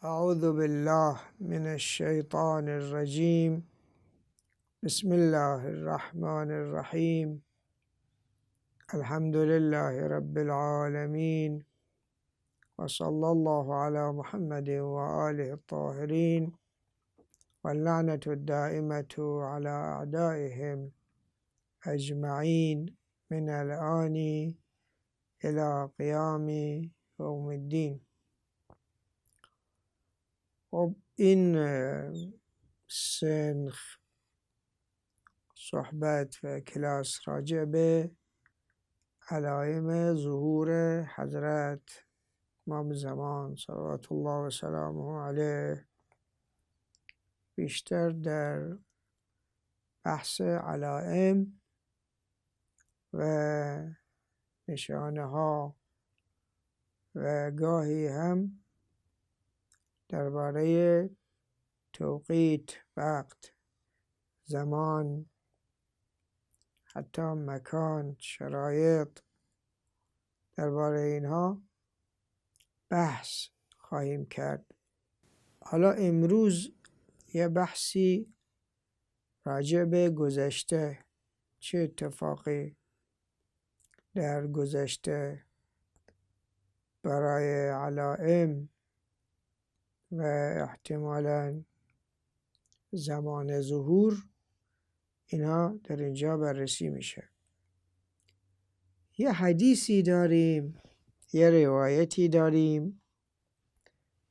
أعوذ بالله من الشيطان الرجيم. بسم الله الرحمن الرحيم. الحمد لله رب العالمين، وصلى الله على محمد وآله الطاهرين، واللعنة الدائمة على أعدائهم أجمعين من الآن إلى قیام یوم الدین. خب این سنخ صحبت و کلاس راجع به علائم ظهور حضرت امام زمان صلوات الله و سلامه علیه بیشتر در بحث علائم و نشانه ها و گاهی هم درباره توقیت، وقت، زمان، حتی مکان، شرایط، درباره اینها بحث خواهیم کرد. حالا امروز یه بحثی راجع به گذشته، چه اتفاقی در گذشته برای علائم و احتمالاً زمان ظهور، اینها در اینجا بررسی میشه. یه حدیثی داریم، یه روایتی داریم،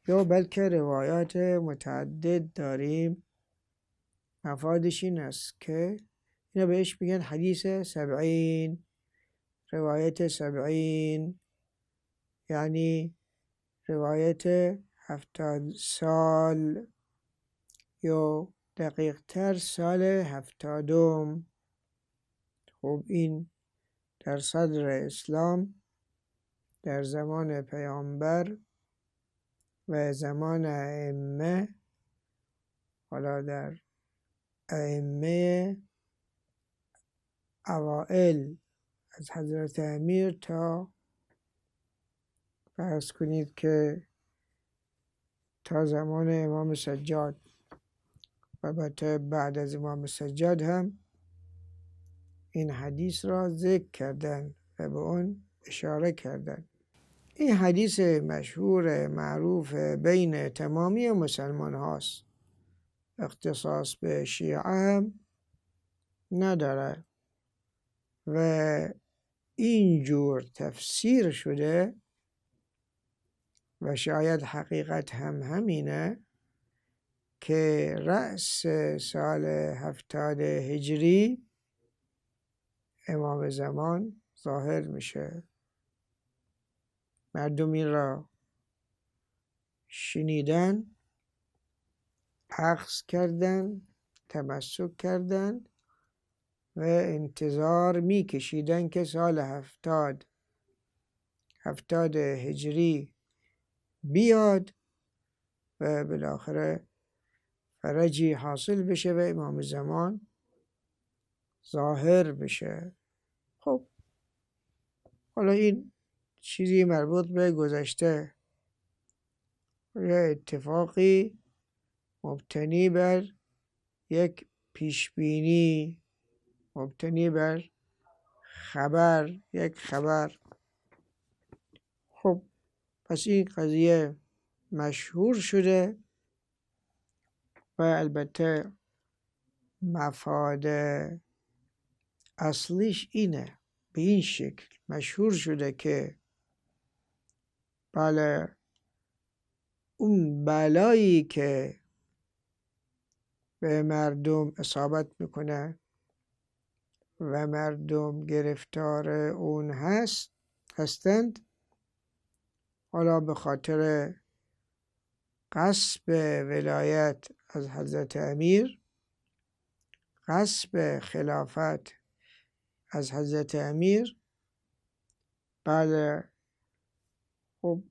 یا بلکه روایات متعدد داریم. مفادش این است که اینا بهش میگن حدیث 70، روایت 70، یعنی روایت 70 سال یا دقیق تر سال 70. خب این در صدر اسلام، در زمان پیامبر و زمان ائمه، حالا در ائمه اوائل از حضرت امیر تا فرض کنید که تا زمان امام سجاد، البته بعد از امام سجاد هم این حدیث را ذکر کردن و به اون اشاره کردن. این حدیث مشهور معروف بین تمامی مسلمان هاست، اختصاص به شیعه هم نداره و اینجور تفسیر شده و شاید حقیقت هم همینه که رأس سال 70 هجری امام زمان ظاهر میشه. مردم این را شنیدن، اخذ کردن، تمسک کردن و انتظار میکشیدن که سال 70 هجری بیاد و بالاخره فرجی حاصل بشه و امام زمان ظاهر بشه. خب حالا این چیزی مربوط به گذشته، یه اتفاقی مبتنی بر یک پیشبینی، مبتنی بر خبر، یک خبر. خب پس این قضیه مشهور شده و البته مفاد اصلیش اینه، به این شکل مشهور شده که بله، اون بلایی که به مردم اصابت میکنه و مردم گرفتار اون هستند، حالا به خاطر غصب ولایت از حضرت امیر، غصب خلافت از حضرت امیر، بله، خب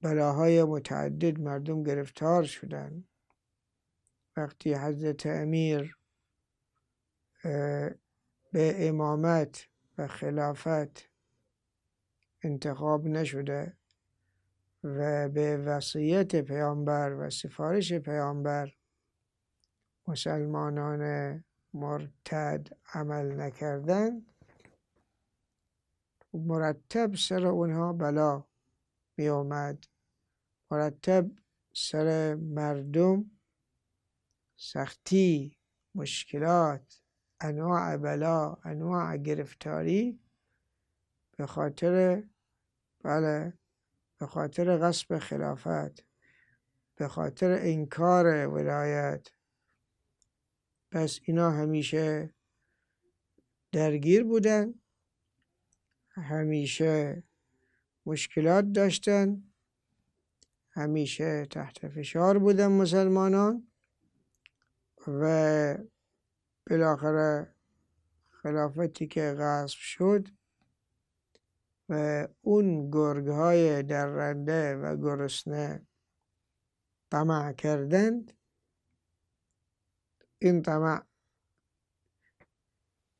بلاهای متعدد مردم گرفتار شدن. وقتی حضرت امیر به امامت و خلافت انتخاب نشده و به وصیت پیامبر و سفارش پیامبر مسلمانان مرتد عمل نکردن، مرتب سر اونها بلا می اومد، مرتب سر مردم سختی، مشکلات، انواع بلا، انواع گرفتاری به خاطر به خاطر غصب خلافت، به خاطر انکار ولایت. پس اینا همیشه درگیر بودن، همیشه مشکلات داشتن، همیشه تحت فشار بودن مسلمانان و بالاخره خلافتی که غصب شد و اون گرگ‌های درنده و گرسنه طمع کردند. این طمع،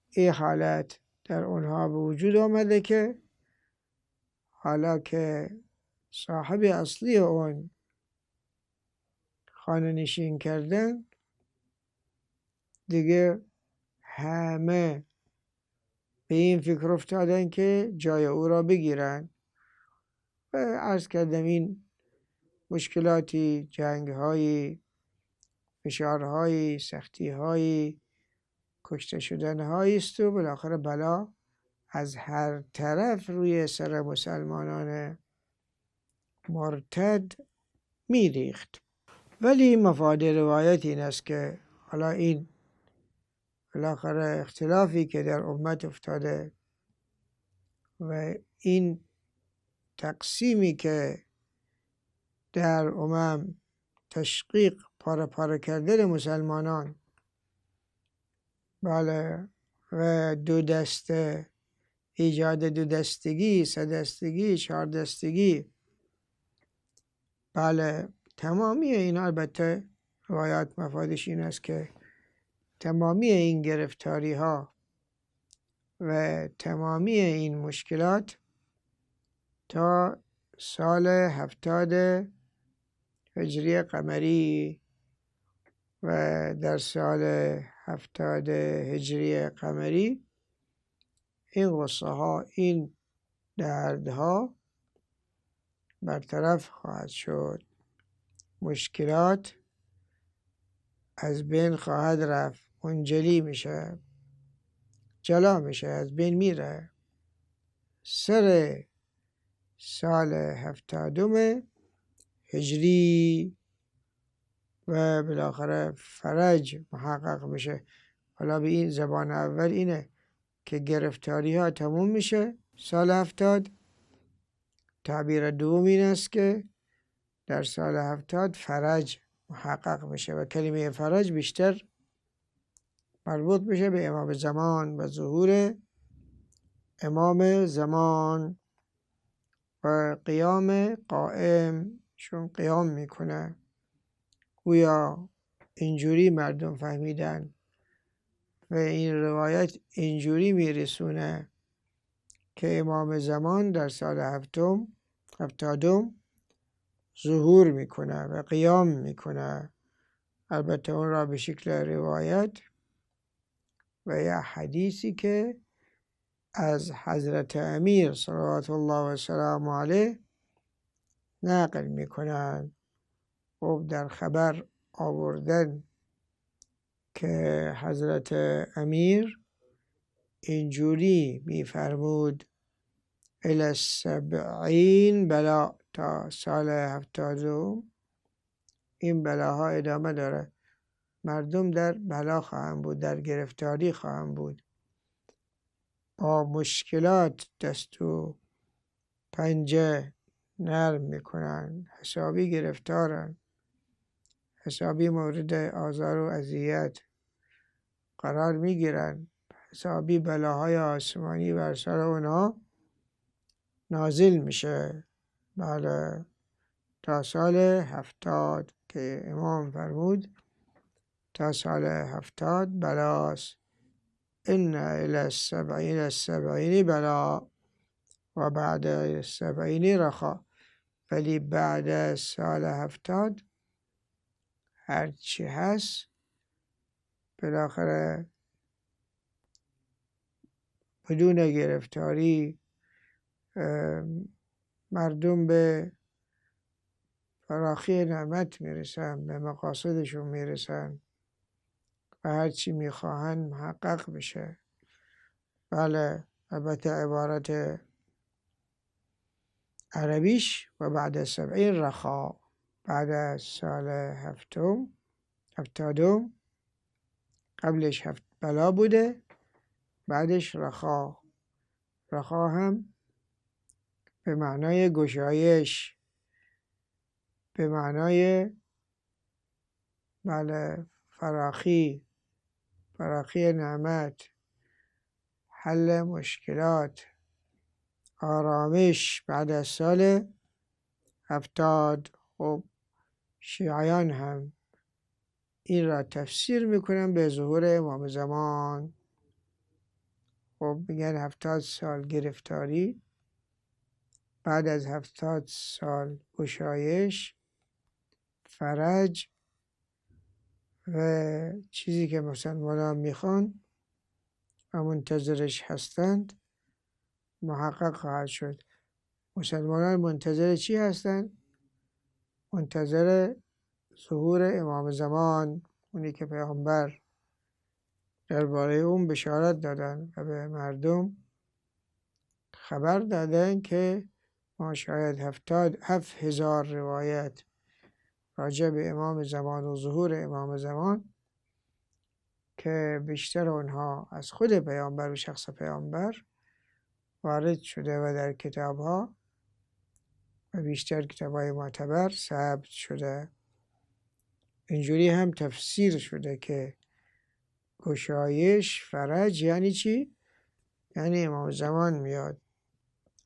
این حالت در اونها به وجود آمده که حالا که صاحب اصلی اون خانه نشین کردن، دیگه همه به این فکر افتادن که جای او را بگیرن و عرض کردم این مشکلاتی، جنگ‌هایی، فشارهایی، سختی‌هایی، کشته شدن‌هایی است و بالاخره بلا از هر طرف روی سر مسلمانان مرتد میریخت. ولی مفاد روایت این است که حالا این بالاخره اختلافی که در امت افتاده و این تقسیمی که در تشقیق، پاره پاره کردن مسلمانان، بله، و دو دسته، ایجاد دو دستگی، سه دستگی، چهار دستگی، بله، تمامی اینا، البته روایات مفادش این است که تمامی این گرفتاری ها و تمامی این مشکلات تا سال 70 هجری قمری و در سال 70 هجری قمری این غصه ها، این دردها برطرف خواهد شد، مشکلات از بین خواهد رفت، منجلی میشه، جلا میشه، از بین میره. سر سال 70 هجری و بالاخره فرج محقق میشه. حالا به این زبان اول اینه که گرفتاری ها تموم میشه سال 70. تعبیر دوم این است که در سال 70 فرج محقق میشه و کلمه فرج بیشتر مربوط میشه به امام زمان و ظهور امام زمان و قیام قائم، چون قیام میکنه. گویا اینجوری مردم فهمیدن و این روایت اینجوری میرسونه که امام زمان در سال 70 ظهور میکنه و قیام میکنه. البته اون را به شکل روایت و یا حدیثی که از حضرت امیر صلوات الله و سلام علیه نقل میکنن و در خبر آوردن که حضرت امیر اینجوری میفرمود: الی السبعین بلا، تا سال 70 این بلاها ادامه داره، مردم در بلا خواهند بود، در گرفتاری خواهند بود، با مشکلات دست و پنجه نرم میکنن، حسابی گرفتارن، حسابی مورد آزار و اذیت قرار میگیرن، حسابی بلاهای آسمانی بر سر اونها نازل میشه. بله، تا سال 70 که امام فرمود تا سال 70 بلاست. ان الی السبعین بلا و بعد السبعین رخا. ولی بعد از سال 70 هرچی هست بالاخره بدون گرفتاری مردم به فراخی نعمت میرسن، به مقاصدشون میرسن و هرچی میخواهن محقق بشه. بله، البته عبارت عربیش و بعد از 70 رخا، بعد از سال 70 قبلش بلا بوده، بعدش رخا. رخا هم به معنای گشایش، به معنای بله فراخی نعمت، حل مشکلات، آرامش بعد از سال 70. خب شیعیان هم این را تفسیر میکنن به ظهور امام زمان. خب میگن 70 سال گرفتاری، بعد از 70 سال گشایش، فرج و چیزی که مسلمانان میخوان و منتظرش هستند محقق خواهد شد. مسلمانان منتظر چی هستند؟ منتظر ظهور امام زمان، اونی که پیامبر درباره اون بشارت دادن و به مردم خبر دادن که ما شاید 7,000 روایت راجع به امام زمان و ظهور امام زمان که بیشتر اونها از خود پیامبر و شخص پیامبر وارد شده و در کتابها و بیشتر کتابهای معتبر ثبت شده. اینجوری هم تفسیر شده که گشایش، فرج یعنی چی؟ یعنی امام زمان میاد.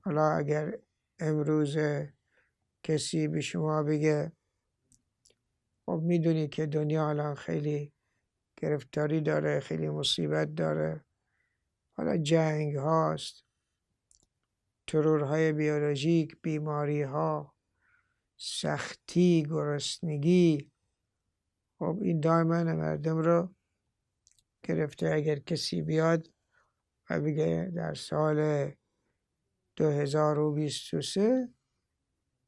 حالا اگر امروز کسی به شما بگه خب میدونی که دنیا الان خیلی گرفتاری داره، خیلی مصیبت داره، حالا جنگ هاست، ترورهای بیولوژیک، بیماری ها، سختی، گرسنگی، خب این دائما مردم رو گرفته. اگر کسی بیاد و بگه در سال 2023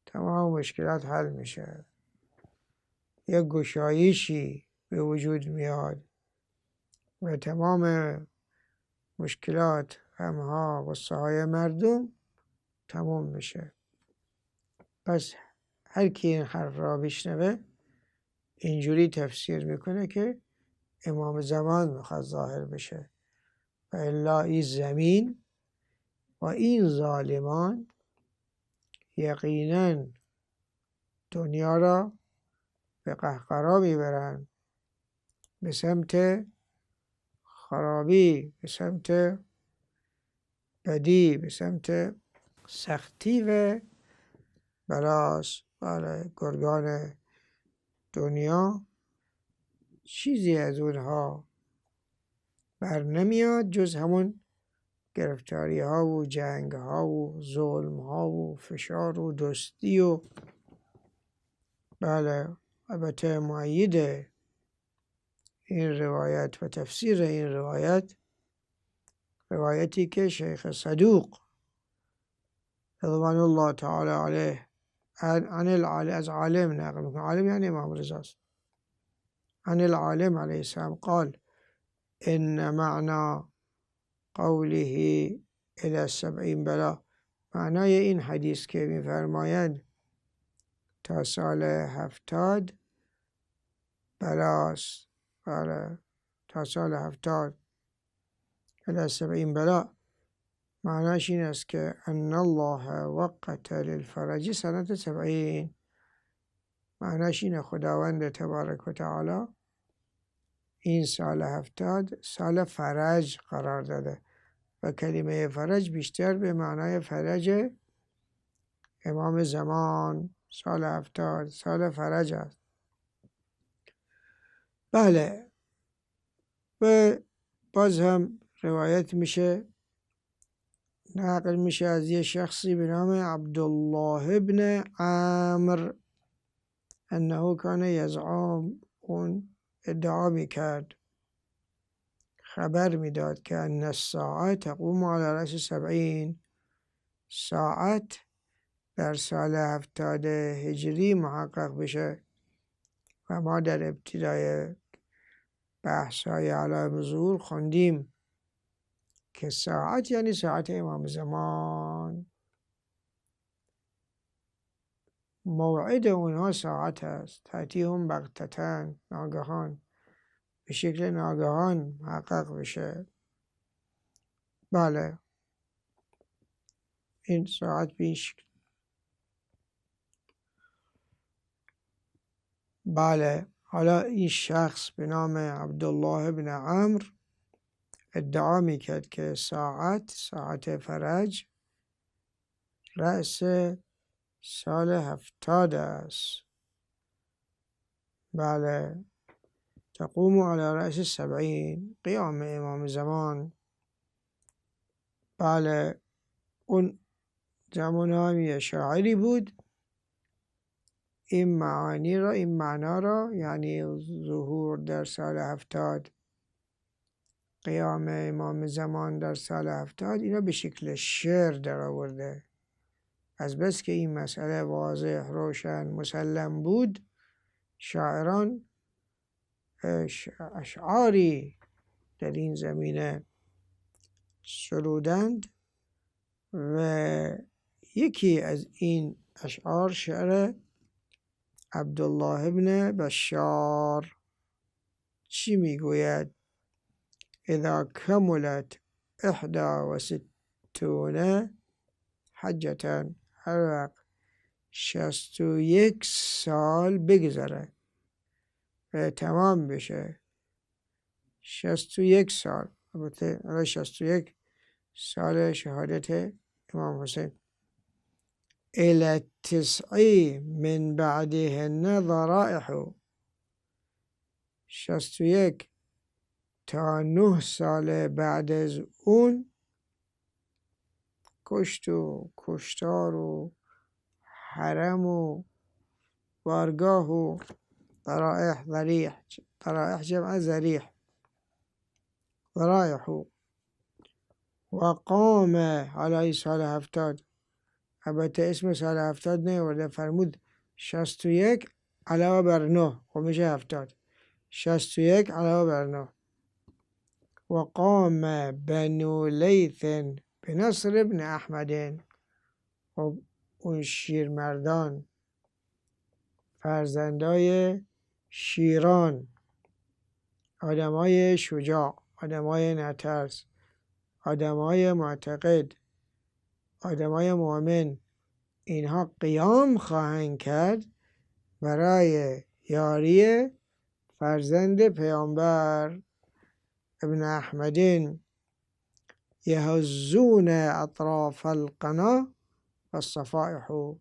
تمام مشکلات حل میشه، یک گشایشی به وجود میاد و تمام مشکلات، غمها، غصه های مردم تمام میشه، پس هر کی این حرف را بشنوه اینجوری تفسیر میکنه که امام زمان میخواد ظاهر بشه و الا این زمین و این ظالمان یقینا دنیا را به قهقرا میبرن، به سمت خرابی، به سمت بدی، به سمت سختی و بلاس. برای گرگان دنیا چیزی از اونها بر نمیاد جز همون گرفتاری ها و جنگ ها و ظلم ها و فشار و دستی و بله. البته مؤید این روایت و تفسیر این روایت، روایتی که شیخ صدوق رضوان الله تعالی علیه از عالم نقل میکنه، عالم یعنی امام رضا است، عن العالم علیه السلام قال ان معنی قوله الی 70 بلا، معنای این حدیث که میفرمایند تا سال 70 بلاست، بله تا سال 70 الی 70 بلا، معناش این است که ان الله وقت للفرج سنة 70. معناش اینه خداوند تبارک و تعالی این سال 70 سال فرج قرار داده و کلمه فرج بیشتر به معنای فرج امام زمان. سال 70 سال فرج است. بله، و باز هم روایت میشه نقل میشه از یه شخصی به نام عبدالله ابن عمرو انه کان یزعم، اون ادعا میکرد، خبر میداد که ان الساعه تقوم علی رأس 70، ساعت در سال 70 هجری محقق بشه. و ما در ابتدای بحث‌های علائم ظهور خوندیم که ساعت یعنی ساعت امام زمان، موعد اونها ساعت است. تأتیهم بغتة، ناگهان، به شکل ناگهان محقق بشه. بله، این ساعت به این شکل. بله، حالا این شخص به نام عبدالله بن عمرو ادعا میکرد که ساعت فرج رأس سال 70 است. بله، تقوم علی رأس 70، قیام امام زمان. بله، اون زمان هم یه شاعری بود، این معنا را یعنی ظهور در سال 70، قیام امام زمان در سال 70، اینا به شکل شعر در آورده. از بس که این مسئله واضح، روشن، مسلم بود، شاعران اشعاری در این زمینه سرودند و یکی از این اشعار شعر عبدالله ابن بشار چی میگوید؟ اذا کملت 61 حجة، هر وقت 61 سال بگذره و تمام بشه، 61 سال، البته 61 سال شهادت امام حسین، الى التسع من بعدهن ضرائح، 61 تا 9 سال بعد از اون کشت و کشتار و حرم و بارگاه و ضرائح جمع ذریح، ضرائح. و قام علی سال 70، البته اسم سال 70 نیورده، فرمود 61 علاوه بر 9، خب میشه 70، 61 علاوه بر 9. و قام بنو لیث بنصر ابن احمد، خب اون شیرمردان، فرزندای شیران، آدمای شجاع، آدمای نترس، آدمای معتقد، آدمای مؤمن، اینها قیام خواهند کرد برای یاری فرزند پیامبر ابن احمدین، یهزون اطراف القنا و الصفائح،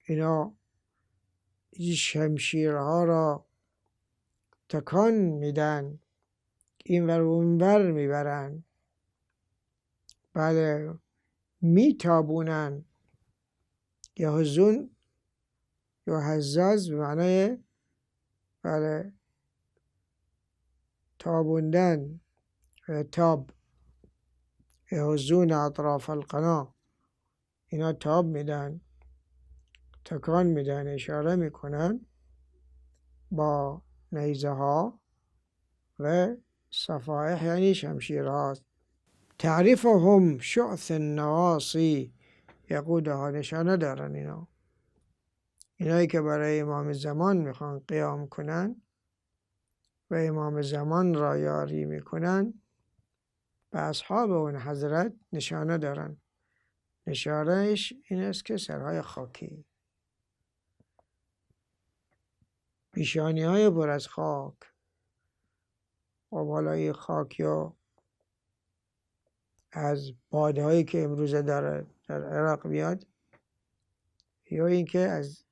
اینا شمشیرها را تکان میدن، این ور اون ور میبرن، بله، میتابونن. یهزون یا هزاز به معنای بله تابوندن، تاب، یهزون اطراف القنا، اینا تاب میدن، تکان میدن، اشاره میکنن با نیزه ها و صفائح یعنی شمشیرها. تعریفهم شعث النواصی، یقودها، نشانه دارن اینایی که برای امام زمان میخوان قیام کنن و امام زمان را یاری میکنن، به اصحاب اون حضرت نشانه دارن. نشانهش این است که سرهای خاکی، پیشانی های پر از خاک. و بالای خاک یا از بادهایی که امروزه داره در عراق میاد، یا اینکه از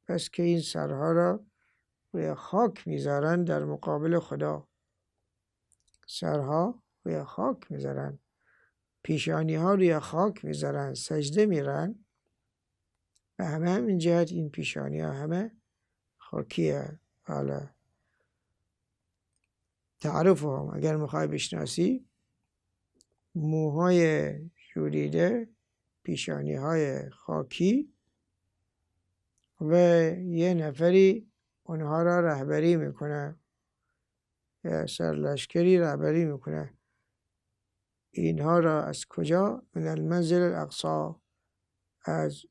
بس که این سرها را روی خاک میذارن در مقابل خدا، سرها روی خاک میذارن پیشانی ها روی خاک میذارن، سجده میرن و همین جهت این پیشانی ها همه خاکیه. حالا تعارف هم اگر میخوای بشناسی، موهای ژولیده، پیشانی های خاکی و یه نفری اونها را رهبری میکنه، یه سرلشکری رهبری میکنه. اینها را از کجا؟ من المنزل الاقصی، از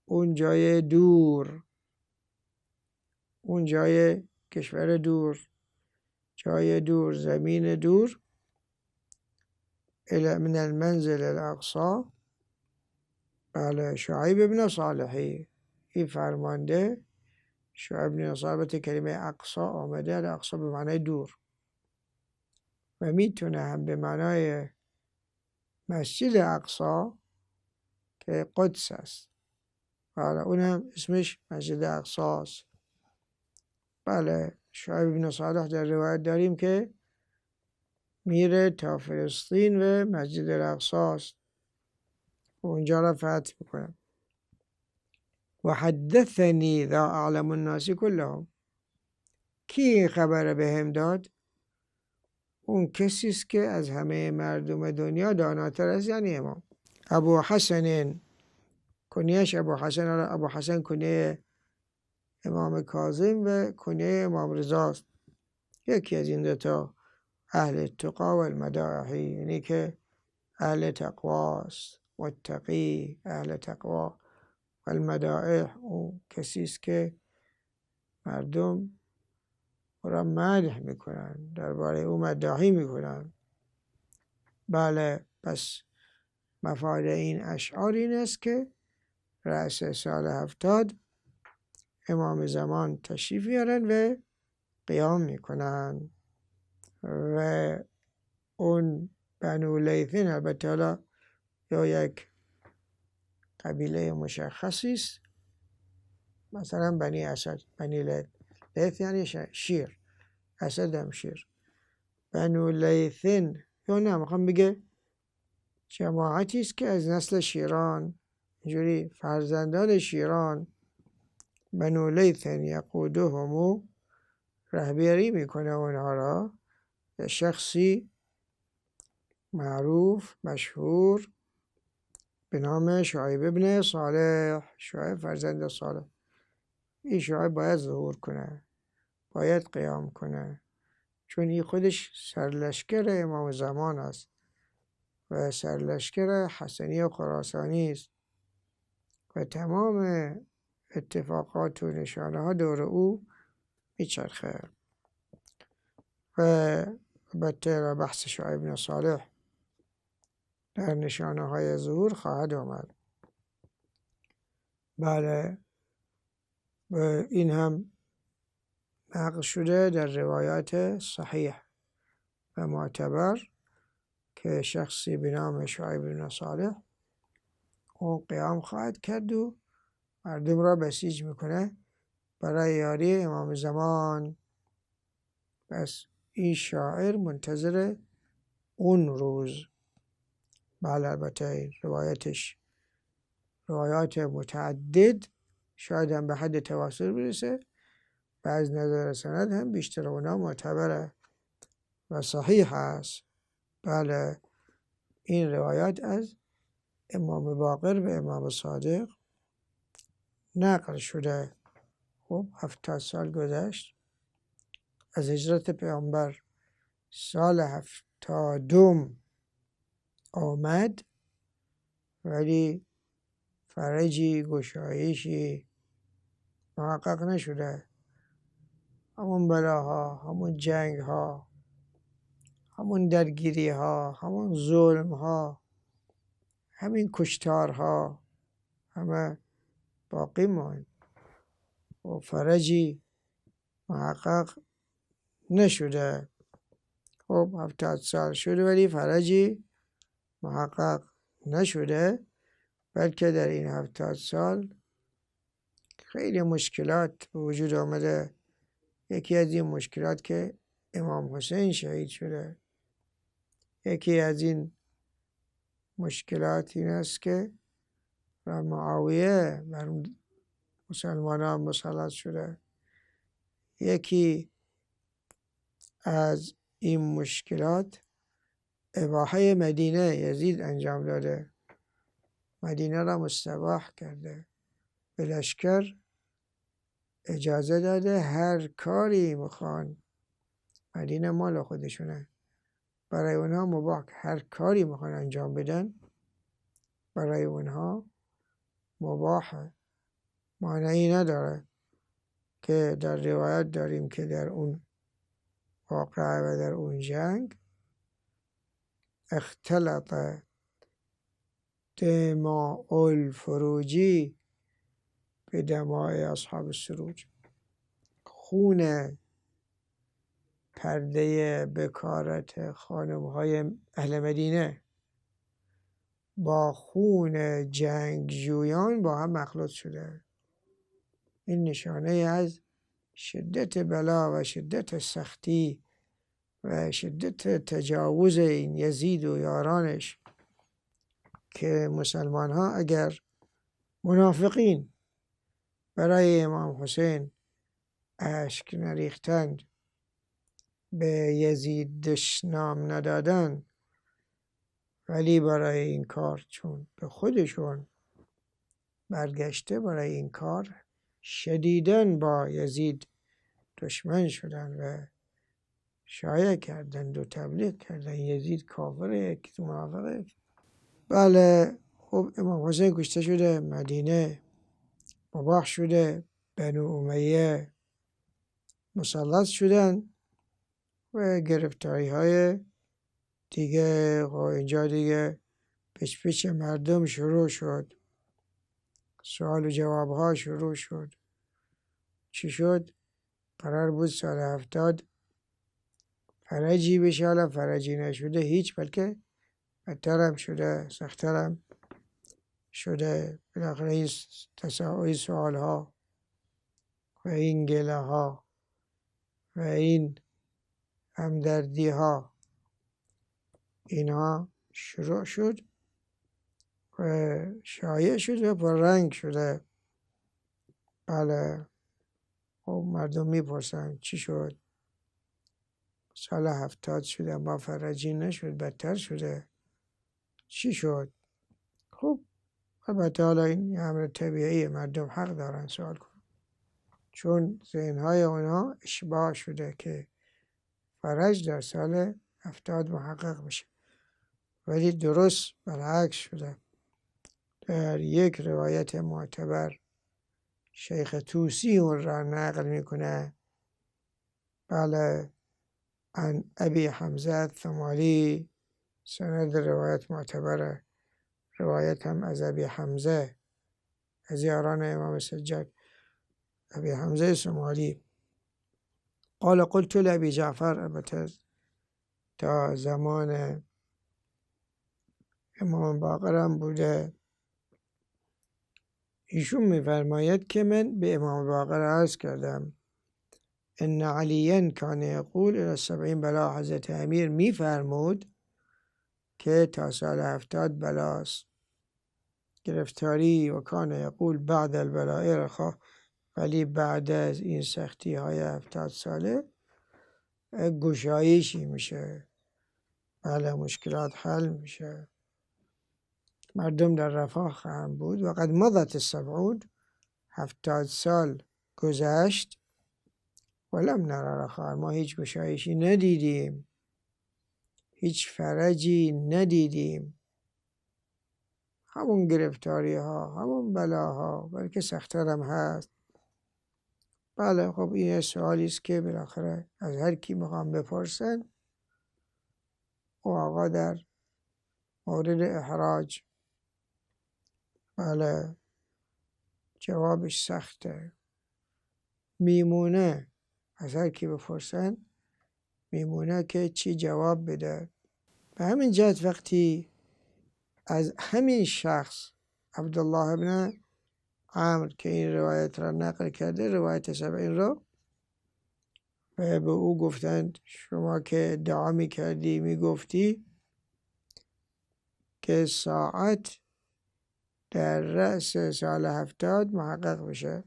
اون جای دور، اون جای کشور دور، جای دور، زمین دور. من المنزل الاقصی. بله، شعیب بن صالحی این فرمانده. شعیب بن صالح، کلمه اقصا آمده، الاقصا به معنای دور و میتونه هم به معنای مسجد اقصا که قدس است. بله، اون هم اسمش مسجد اقصا است. بله، شعیب بن صالح در روایت داریم که میره تا فلسطین و مسجد الاقصا است، اونجا را فتح میکنه. و حدثنی ذا اعلم الناس كلهم. کی خبر به هم داد؟ اون کسی است که از همه مردم دنیا داناتر است، یعنی امام ابو حسن، کنیش ابو حسن. ابو حسن کنیه امام کاظم و کنیه امام رضا است. یکی از این دوتا اهل التقا و المدائحی، یعنی که اهل تقواست، متقی، اهل تقوا. و المدائح، اون کسی است که مردم او را مدح میکنن، درباره او مداحی میکنن. بله، پس مفاد این اشعار این است که رأس سال 70 امام زمان تشریف میارن و قیام میکنن و اون بنو لیثین، البته حالا یا یک قبیله مشخصی است، مثلا بنی اسد، بنی لیث یعنی شیر، اسد هم شیر. بنو لیثین یا نه، میخوام بگه جماعتی است که از نسل شیران، اینجوری فرزندان شیران. بنو لیثین یقودهمو، رهبری میکنه اونها را یه شخصی معروف مشهور به نام شعیب بن صالح. شعیب فرزند صالح. این شعیب باید ظهور کنه، باید قیام کنه، چون این خودش سرلشکر امام زمان است و سرلشکر حسنی و خراسانی است و تمام اتفاقات و نشانه ها دور او میچرخه. و البته بحث شعیب بن صالح در نشانه های ظهور خواهد آمد. بله، و این هم نقل شده در روایات صحیح و معتبر که شخصی به نام شعیب بن صالح اون قیام خواهد کرد و مردم را بسیج میکنه برای یاری امام زمان. پس این شاعر منتظر اون روز. بله، البته روایاتش روایات متعدد، شاید هم به حد تواتر برسه و از نظر سند هم بیشتر اونا معتبره و صحیح است. بله، این روایات از امام باقر و امام صادق نقل شده. خب 70 سال گذشت از هجرت پیامبر، سال 70 آمد ولی فرجی، گشایشی محقق نشده. همون بلاها، همون جنگ ها، همون درگیری ها، همون ظلم ها، همین کشتار ها همه باقی ماند و فرجی محقق نشده. خب 70 سال شده ولی فرجی محقق نشده، بلکه در این 70 سال خیلی مشکلات به وجود آمده. یکی از این مشکلات که امام حسین شهید شده، یکی از این مشکلات این است که معاویه بر مسلمانان مسلط شده. یکی از این مشکلات اباحه مدینه یزید انجام داده، مدینه را مستباح کرده، به لشکر اجازه داده هر کاری میخوان، مدینه مال خودشونه، برای اونها مباح، هر کاری میخوان انجام بدن برای اونها مباحه، مانعی نداره. که در روایت داریم که در اون واقعه و در اون جنگ اختلط دماء الفروجی به دماء اصحاب السروج، خون پرده بکارت خانم‌های اهل مدینه با خون جنگجویان با هم مخلوط شده. این نشانه از شدت بلا و شدت سختی و شدت تجاوز این یزید و یارانش، که مسلمان ها اگر منافقین برای امام حسین اشک نریختند، به یزید دشنام ندادن، ولی برای این کار چون به خودشون برگشته، برای این کار شدیداً با یزید دشمن شدن و شایع کردند و تبلیغ کردن یزید کافره، که منافقه. بله خب امام حسین کشته شده، مدینه مباح شده، بنو امیه مسلط شدن و گرفتاری های دیگه. و اینجا دیگه پیچ پیچ مردم شروع شد، سوال و جواب ها شروع شد. چی شد؟ قرار بود سال 70 فرجی بشه، حالا فرجی نشده هیچ، بلکه بدترم شده، سخترم شده. بالاخره این سوال ها و این گله ها و این همدردی ها، اینها شروع شد و شایع شد و پررنگ شده. بله خب مردم میپرسن چی شد؟ سال 70 شده ما فرجی نشد، بدتر شده، چی شد؟ خب البته حالا این امر طبیعی، مردم حق دارن سوال کنن، چون ذهنهای اونها اشباع شده که فرج در سال 70 محقق میشه، ولی درست برعکس شده. در یک روایت معتبر شیخ توسی اون را نقل میکنه، بله، عن ابی حمزه الثمالی، سند روایت معتبره، روایت هم از ابی حمزه، از یاران امام سجاد، ابی حمزه الثمالی. قال قلت لابی جعفر، البته تا زمان امام باقرم بوده، ایشون میفرماید که من به امام باقر عرض کردم ان علیاً کان یقول الی 70 بلا، حضرت امیر میفرمود که تا سال 70 بلاست، گرفتاری، و کان یقول بعد البلاء رخا، ولی بعد از این سختی های 70 ساله گشایشی میشه، بله مشکلات حل میشه، مردم در رفاه خواهند بود. و قد مضت 70 سال گذشت ولم نرى رخاء، ما هیچ گشایشی ندیدیم، هیچ فرجی ندیدیم، همون گرفتاری ها، همون بلاها، بلکه سخت‌تر هم هست. بله خب این سوالی است که بالاخره از هر کی میخوام بپرسن، او آقا در مورد احراج، بله جوابش سخته. میمونه از هر کی بپرسن، میمونه که چی جواب بده. به همین جهت وقتی از همین شخص عبدالله ابن عمرو که این روایت را نقل کرده، روایت 70 را، و به او گفتند شما که ادعا میکردی، میگفتی که ساعت در رأس سال 70 محقق بشه.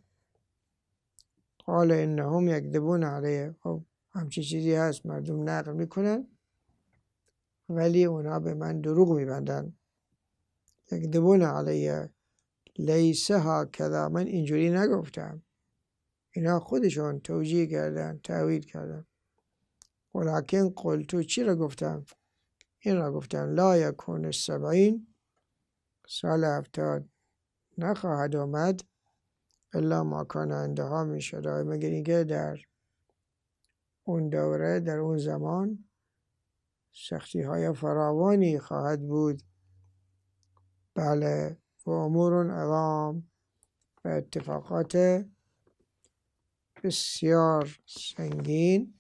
قال انهم یکذبون علیه. خب همچی چیزی هست، مردم نقل میکنن ولی اونا به من دروغ میبندن. یکذبون علیه لیس هکذا، من اینجوری نگفتم. اینا خودشون توجیه کردن، تأویل کردن. ولکن قلتو، چی را گفتم؟ این را گفتم لا یکون السبعین، سال 70 نخواهد آمد الا ما کان عندها من شرایع، مگر اینکه در اون دوره، در اون زمان سختی های فراوانی خواهد بود. بله، و امور عظام، و اتفاقات بسیار سنگین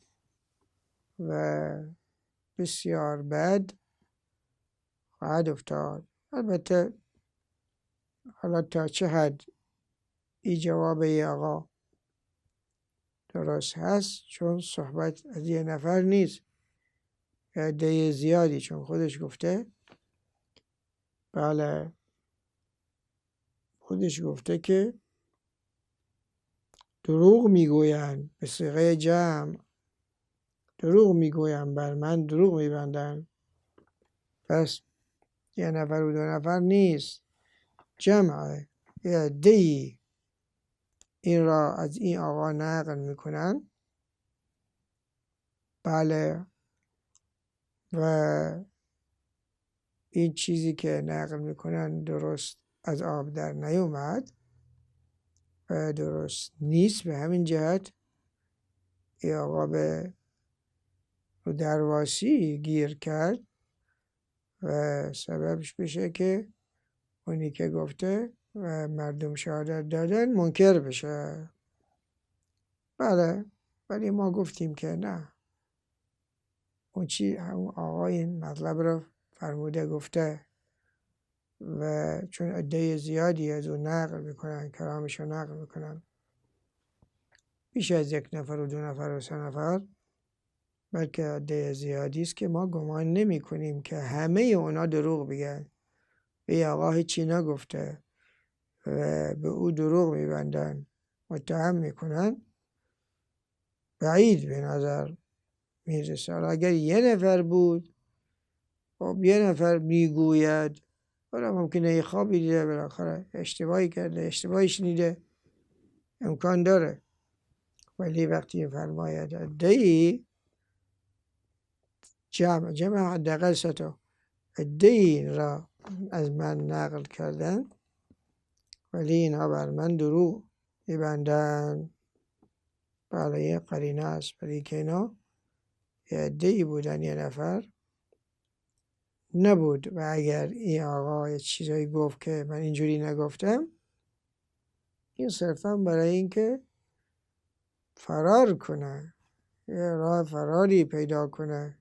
و بسیار بد خواهد افتاد. البته حالا تا چه حد این جواب ای آقا درست هست، چون صحبت از یه نفر نیست، عده زیادی، چون خودش گفته. بله، خودش گفته که دروغ میگویند، به صیغه جمع دروغ میگویند، بر من دروغ میبندند. پس یه نفر و دو نفر نیست، جمعه، یه عده‌ای این را از این آقا نقل میکنن. بله، و این چیزی که نقل میکنن درست از آب در نیومد و درست نیست. به همین جهت این آقا به درواسی گیر کرد و سببش بشه که اونی که گفته و مردم شهادت دادن منکر بشه. بله، ولی ما گفتیم که نه، اون آقا این مطلب رو فرموده گفته و چون عده زیادی از اون نقل میکنن، کلامش رو نقل میکنن، بیش از یک نفر و دو نفر و سه نفر، بلکه عده زیادی است که ما گمان نمی کنیم که همه اونا دروغ بگن. به آقا هیچی نگفته و به او دروغ میبندن، متهم میکنن. بعید به نظر میرسه. اگر یه نفر بود، خب یه نفر میگوید، حالا ممکنه یه خوابی دیده، بالاخره اشتباهی کرده، اشتباهی شنیده، امکان داره. ولی وقتی فرماید عده‌ای، جمع حداقل ستا عده‌ای را از من نقل کردن ولی اینها بر من دروغ میبندن. بله، یه قرینه است برای که اینا یه عده‌ای بودن، یه نفر نبود. و اگر این آقا یه چیزایی گفت که من اینجوری نگفتم، این صرفا برای اینکه فرار کنه، یه راه فراری پیدا کنه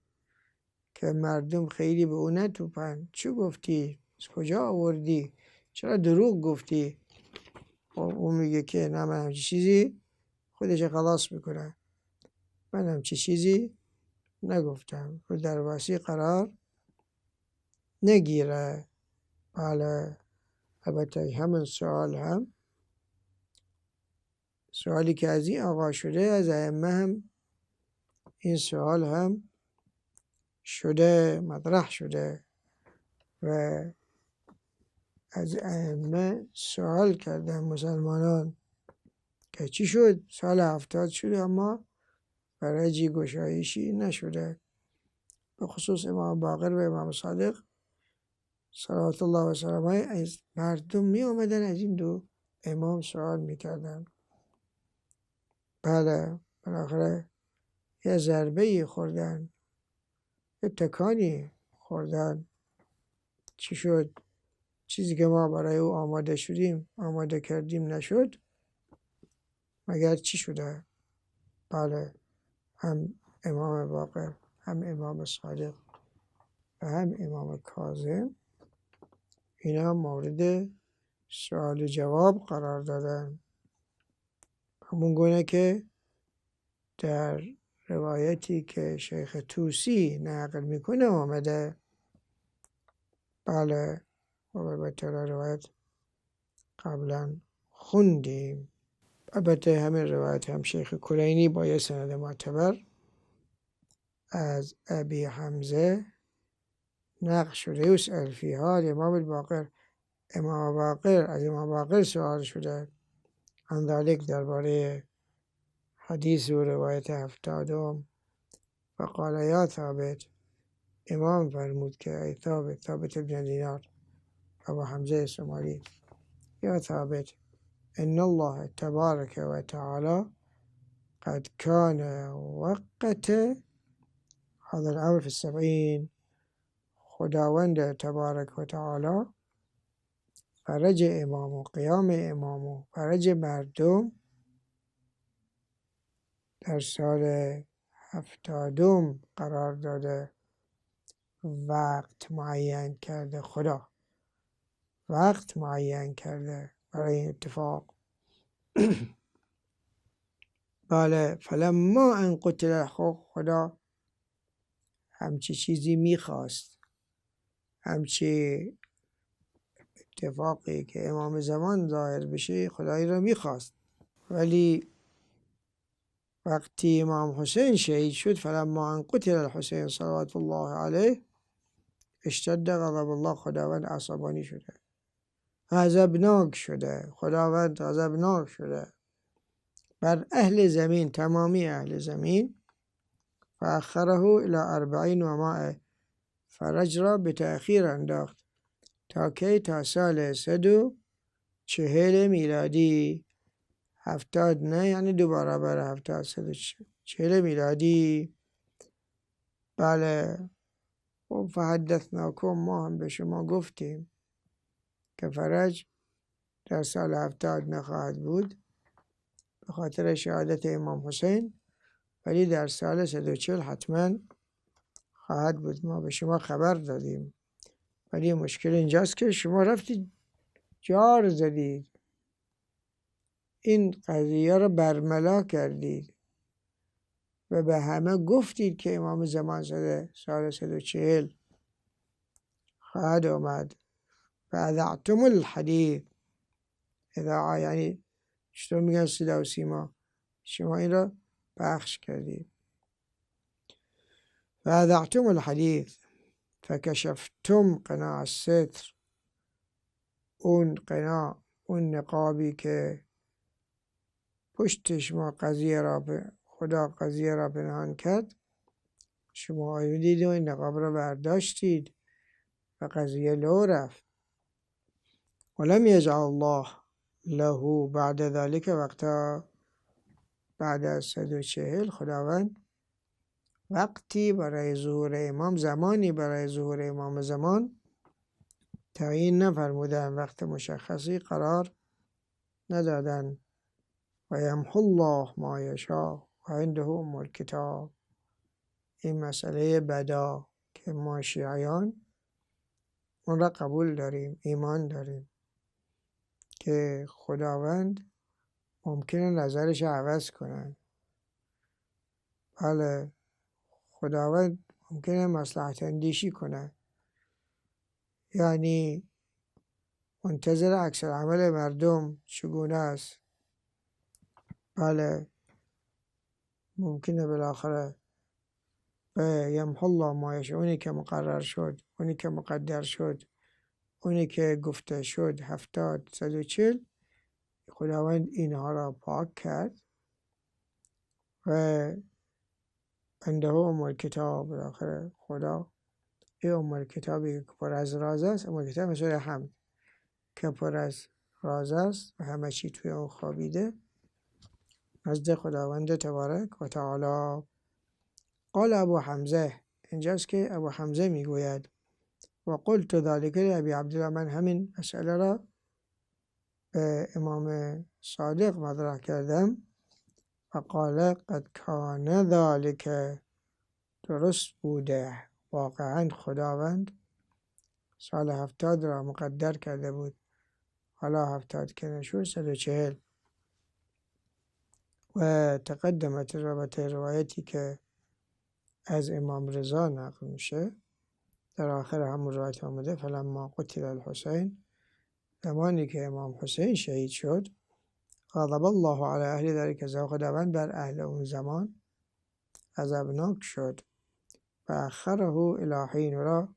که مردم خیلی به اون نتوپن. چی گفتی؟ از کجا آوردی؟ چرا دروغ گفتی؟ اون میگه که نه، من همچی چیزی، خودش خلاص میکنه، من همچی چیزی نگفتم، رو درواسی قرار نگیره. بله، البته همین سوالی که از این آقا شده، از ائمه هم این سوال هم شده، مطرح شده و از ائمه سوال کردن مسلمانان که چی شد؟ سال 70 شده اما فرجی گشایشی نشده. به خصوص امام باقر و امام صادق صلوات الله و سلامه از مردم می آمدن، از این دو امام سوال می کردن. بله، بالاخره یه ضربه‌ای خوردن، یه تکانی خوردن. چی شد؟ چیزی که ما برای او آماده کردیم نشد، مگر چی شده؟ بله، هم امام باقر، هم امام صادق و هم امام کاظم، اینا مورد سوال و جواب قرار دادن. همون گونه که در روایتی که شیخ طوسی نقل میکنه آمده بله، و البته روایت قبلا خوندیم. البته همین روایت هم شیخ کلینی با یه سند معتبر از ابی حمزه نقل شده. یسأل فیها امام الباقر، از امام باقر سوال شده عن ذلک، درباره حدیث و روایت 70. فقال یا ثابت، امام فرمود که ای ثابت بن دینار، ابو حمزه سومالی، یا ثابت، ان الله تبارک و تعالی قد كان وقت هذا الامر في 70. خداوند تبارک و تعالی فرج امام و قیام امام و فرج مردم در سال 70 قرار داده. وقت معین کرده، خدا وقت معین کرده برای این اتفاق. بله، فلما ان قتل، خدا همچی چیزی میخواست، همچی اتفاقی که امام زمان ظاهر بشه خدایی را میخواست. ولی وقتی امام حسین شهید شد، فلما ان قتل الحسین صلوات الله علیه، اشتد غضب الله، خداوند عصبانی شده، غضبناک شده، خداوند غضبناک شده بر اهل زمین، تمامی اهل زمین. فاخره الی 40 و مائه، فرج را به تأخیر انداخت تا کی؟ تا سال 140 میلادی. 70 نه، یعنی 2 برابر 70، 140 میلادی. بله، و فحدثناکم، ما هم به شما گفتیم که فرج در سال 70 نخواهد بود به خاطر شهادت امام حسین، ولی در سال 140 حتما خواهد بود. ما به شما خبر دادیم، ولی مشکل اینجاست که شما رفتید جار زدید، این قضیه رو برملا کردید و به همه گفتید که امام زمان سال 140 خواهد آمد. و اذعتم الحدیث، اذاعه یعنی چطور میگن صدا و سیما، شما این را پخش کردید. و اذعتم الحدیث فکشفتم قناع الستر، اون قناع، اون نقابی که پشت شما خدا قضیه را پنهان کرد، شما آیدید و این نقاب را برداشتید و قضیه لو رفت. ولم یجعل الله له بعد ذلك وقتا، بعد از 140 خداوند وقتی برای ظهور امام، زمانی برای ظهور امام زمان تعیین نفرمودن، وقت مشخصی قرار ندادن. و یمحو الله ما یشاء و عنده ام الکتاب. این مسئله بدا که ما شیعیان اون را قبول داریم، ایمان داریم که خداوند ممکنه نظرش عوض کنه. بله، خداوند ممکنه مصلحت اندیشی کنه، یعنی منتظر عکس عمل مردم چگونه است. بله، ممکنه بالاخره به یمحو الله ما یشاء، اونی که مقرر شد، اونی که مقدر شد، اونی که گفته شد 70 140، خداوند اینها را پاک کرد و عنده ام الکتاب. بالاخره خدا این ام الکتابی که پر از راز است، ام الکتاب مثل حمد که پر از راز است و همه چی توی اون خوابیده، نزد خداوند تبارک و تعالی. قال ابو حمزه، اینجاست که ابو حمزه میگوید و قلت ذلك لابی عبدالله، من همین مسئله را به امام صادق مطرح کردم. و قال قد کان ذلك، درست بوده، واقعا خداوند سال 70 را مقدر کرده بود، حالا 70 که نشد 140. و تقدمت رابطه روایتی که از امام رضا نقل میشه در آخر همون روایت آمده فلما قتل الحسین، زمانی که امام حسین شهید شد، غضب الله علی اهل ذلک الزمان، خداوند بر اهل اون زمان غضبناک شد و اخره الی حین، را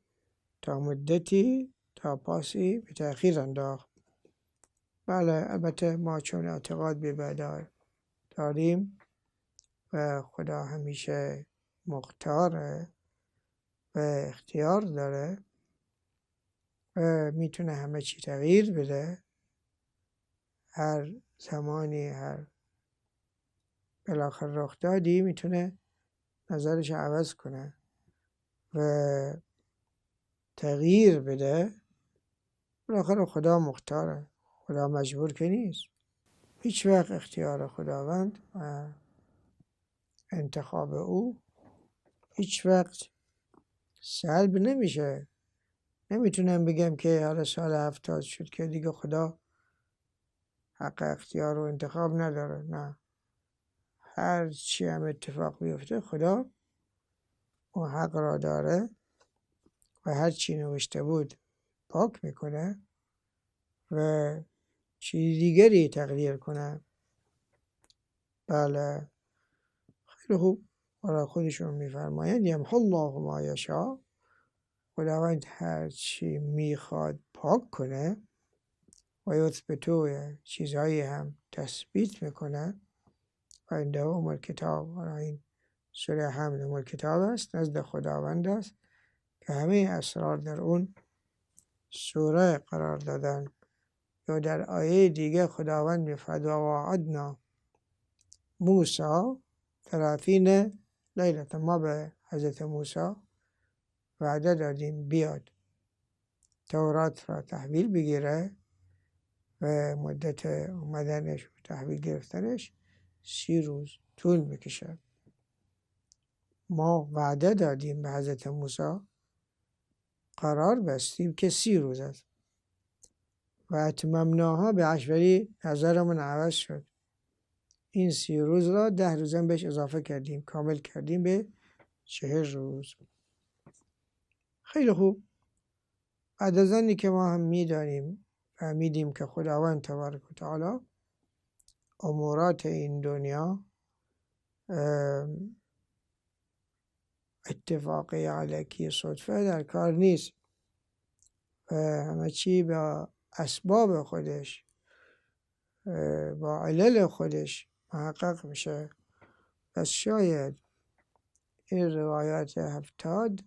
تا مدتی، تا پاسی به تأخیر انداخت. بله، البته ما چون اعتقاد به بعد داریم و خدا همیشه مختاره و اختیار داره و میتونه همه چی تغییر بده، هر زمانی، هر بالاخره رخ دادی میتونه نظرش عوض کنه و تغییر بده. بالاخره خدا مختاره، خدا مجبور که نیست. هیچ وقت اختیار خداوند و انتخاب او هیچ وقت سلب نمیشه. نمیتونم بگم که حالا سال 70 شد که دیگه خدا حق اختیار و انتخاب نداره. نه، هر چی هم اتفاق بیفته خدا اون حق را داره و هر چی نوشته بود پاک میکنه و چیز دیگری تقدیر کنه. بله، خیلی خوب. حالا خودشون میفرمایند یمحو الله ما یشاء، خداوند هر چی میخواد پاک کنه و یثبتو، چیزهایی هم تثبیت میکنه و عنده ام الکتاب. این سوره حمد ام الکتاب است، نزد خداوند است که همه اسرار در اون سوره قرار دادن. یا در آیه دیگه خداوند میفرماید و وعدنا موسی 30 لیلة، ما به حضرت موسی وعده دادیم بیاد تورات را تحویل بگیره و مدت اومدنش و تحویل گرفتنش 30 روز طول میکشه. ما وعده دادیم به حضرت موسی، قرار بستیم که 30 روز است و اتممناها به 10، ولی نظرمون عوض شد. این 30 روز را 10 روزم بهش اضافه کردیم، کامل کردیم به 40 روز. خیلی خوب. بعد از آنی که ما هم میدانیم فهمیدیم که خداوند تبارک و تعالی امورات این دنیا اتفاقی علکی صدفه در کار نیست و همه چی با اسباب خودش، با علل خودش محقق میشه. پس شاید این روایات 70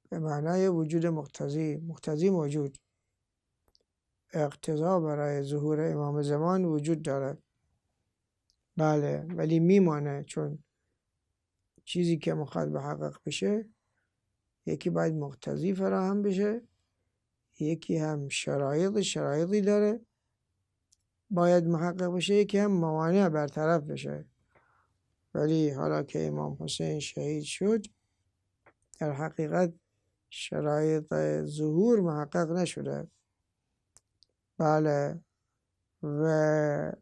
به معنای وجود مقتضی موجود، اقتضا برای ظهور امام زمان وجود داره. بله، ولی میمانه، چون چیزی که میخواد محقق بشه یکی باید مقتضی فراهم بشه، یکی هم شرایطی داره باید محقق بشه، یکی هم موانع برطرف بشه. ولی حالا که امام حسین شهید شد، در حقیقت شرایط ظهور محقق نشده. بله، و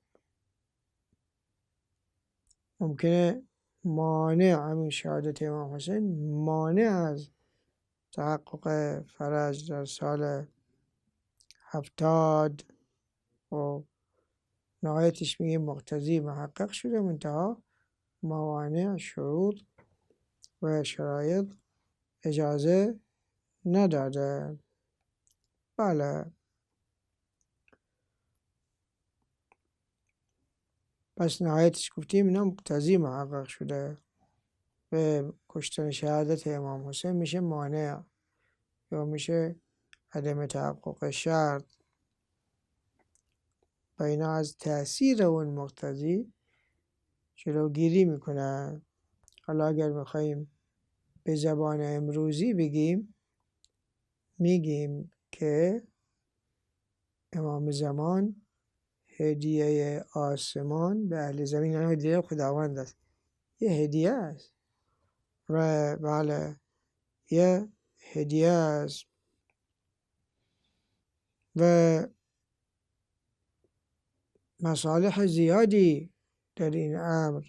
ممکنه مانع همین شهادت امام حسین مانع از تحقق فرج در سال 70 و نهایتش میگه مقتضی محقق شده، منتها موانع، شروط و شرایط اجازه نداده. بله، پس نهایتش گفتیم اینا مقتضی محقق شده و کشتن شهادت امام حسین میشه مانع یا میشه عدم تحقق شرط و اینا از تأثیر اون مقتضی جلوگیری میکنه. حالا اگر میخواییم به زبان امروزی بگیم، میگیم که امام زمان هدیه آسمان به اهل زمین، یعنی هدیه خداوند است، یه هدیه است و بله، یه هدیه است و مصالح زیادی در این امر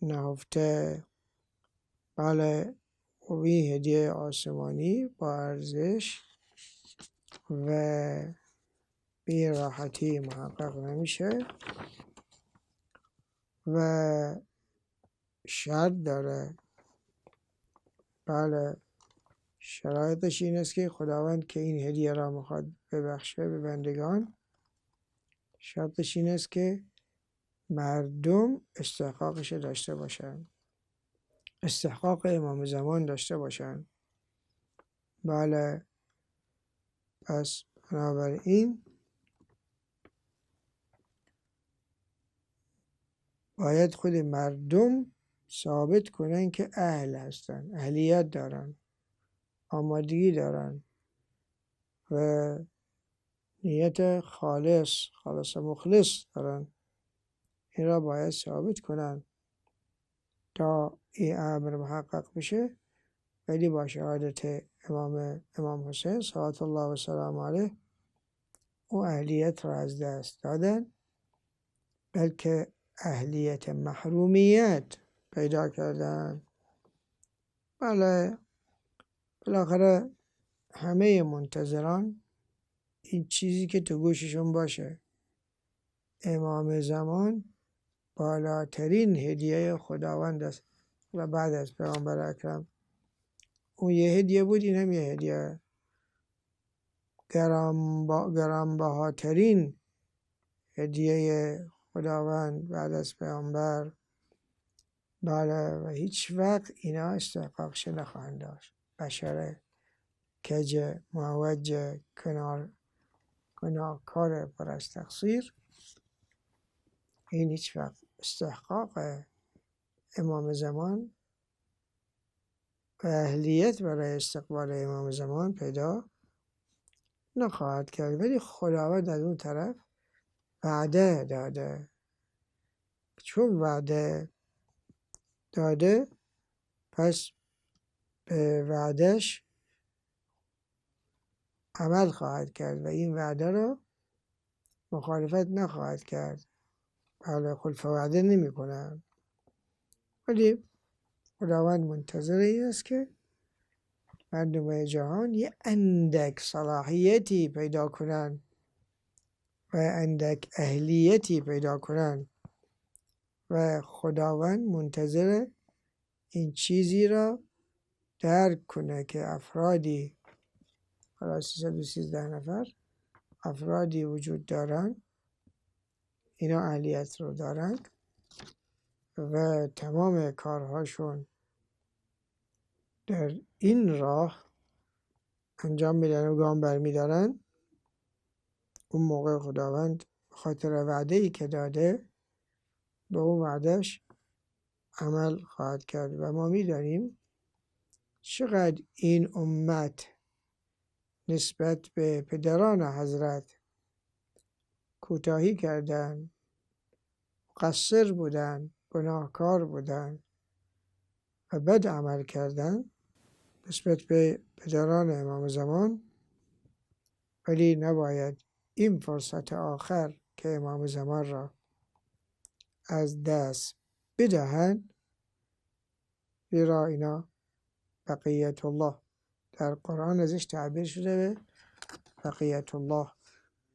نهفته. بله، و این هدیه آسمانی با ارزش و به راحتی محقق نمیشه و شرط داره. بله، شرایطش این است که خداوند که این هدیه را میخواد ببخشه به بندگان، شرطش این است که مردم استحقاقش داشته باشن، استحقاق امام زمان داشته باشن. بله، پس بنابراین باید خود مردم ثابت کنن که اهل هستن، اهلیت دارن، آمادگی دارن و نیت خالص مخلص دارن. این را باید ثابت کنن تا این امر محقق بشه. ولی با شهادت امام حسین صلوات الله و سلام علیه او اهلیت را از دست دادن، بلکه اهلیت محرومیت پیدا کردن. بله، بالاخره همه منتظران این چیزی که تو گوششون باشه، امام زمان بالاترین هدیه خداوند است و بعد از پیامبر اکرم اون یه هدیه بود، این هم یه هدیه گرانبهاترین هدیه خداوند بعد از پیامبر. بله، و هیچ وقت اینا استحقاقش نخواهند داشت. بشر کج معوج گناهکار پر از تقصیر، این هیچ وقت استحقاق امام زمان و اهلیت برای استقبال امام زمان پیدا نخواهد کرد. ولی خداوند از اون طرف وعده داده. چون وعده داده پس به وعدش عمل خواهد کرد و این وعده رو مخالفت نخواهد کرد. بله، خلف وعده نمی کنن. ولی خداوند منتظر این است که مردم جهان یه اندک صلاحیتی پیدا کنن و اندک اهلیتی پیدا کنن و خداوند منتظر این چیزی را درک کنه که افرادی، حالا 313 نفر افرادی وجود دارن، اینا اهلیت رو دارن و تمام کارهاشون در این راه انجام میدن و گام برمیدارن. اون موقع خداوند خاطر وعده‌ای که داده به اون وعدهش عمل خواهد کرد. و ما میدانیم چقدر این امت نسبت به پدران حضرت کوتاهی کردن، مقصر بودن، گناهکار بودن و بد عمل کردن نسبت به پدران امام زمان. ولی نباید این فرصت آخر که امام زمان را از دست بدهند، زیرا اینا بقیت الله در قرآن ازش تعبیر شده به بقیت الله،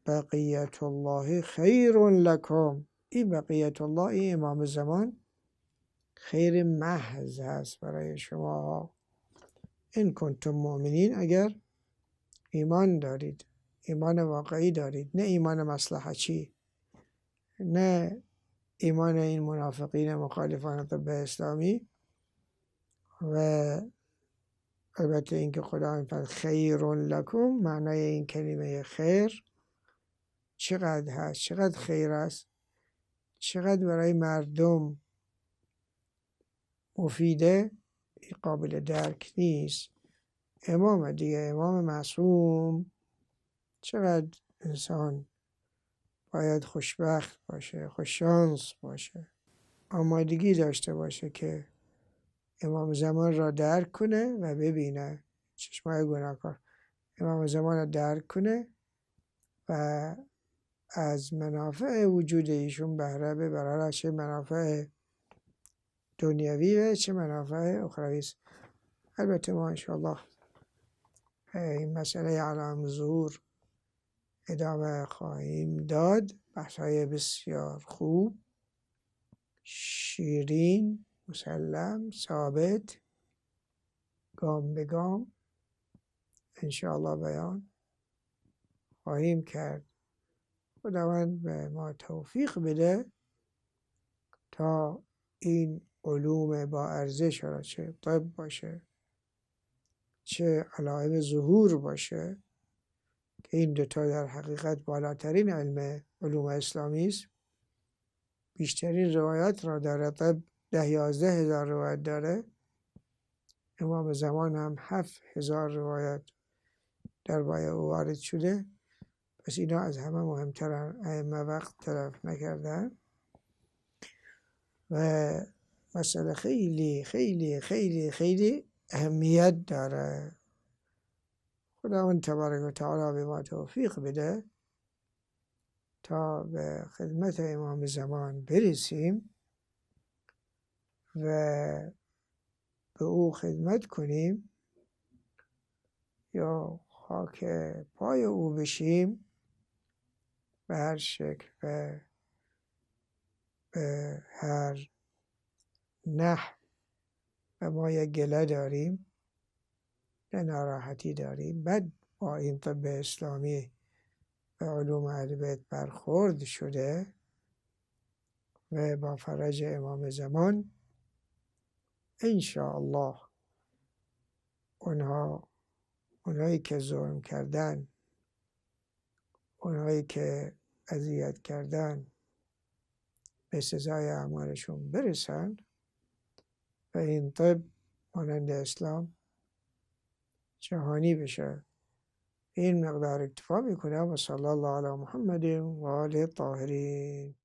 بقیت الله خیر لکم. این بقیت الله، این امام زمان خیر محض هست برای شما. این کنتم مؤمنین، اگر ایمان دارید، ایمان واقعی دارید، نه ایمان مصلحتی، نه ایمان این منافقین مخالفان طب اسلامی. و البته اینکه خدا میفرماید خیر لکم، معنای این کلمه خیر چقدر هست، چقدر خیر است، چقدر برای مردم مفیده، قابل درک نیست. امام دیگه، امام معصوم، چقدر انسان باید خوشبخت باشه، خوششانس باشه، آمادگی داشته باشه که امام زمان را درک کنه و ببینه، چشمای گناهکار امام زمان را درک کنه و از منافع وجود ایشون بهره ببره، چه منافع دنیوی و چه منافع اخروی است. البته ما انشاءالله این مسئله علائم ظهور ادامه خواهیم داد. بحث‌های بسیار خوب، شیرین، مسلم، ثابت، گام به گام انشاءالله بیان خواهیم کرد. خداوند به ما توفیق بده تا این علوم با ارزش را، چه طب باشه چه علائم ظهور باشه، که این دوتا در حقیقت بالاترین علوم اسلامی است، بیشترین روایات را داره. طب 10-11 هزار روایت داره، امام زمان هم 7,000 روایت درباره او وارد شده. پس اینا از همه مهمترن، ائمه وقت تلف نکردن و مسئله خیلی خیلی خیلی خیلی اهمیت داره. خداوند تبارک و تعالی به ما توفیق بده تا به خدمت امام زمان برسیم و به او خدمت کنیم یا خاک پای او بشیم به هر شکل و به هر نحو. و ما یک گله داریم، یه ناراحتی داریم، بعد با این طب اسلامی و علوم اهل بیت برخورد شده و با فرج امام زمان انشاءالله اونهایی که ظلم کردن، اونهایی که اذیت کردن به سزای اعمالشون برسن و این طب مانند اسلام جهانی بشه. این مقدار اکتفا میکنم و صلی الله علی محمد و آله الطاهرین.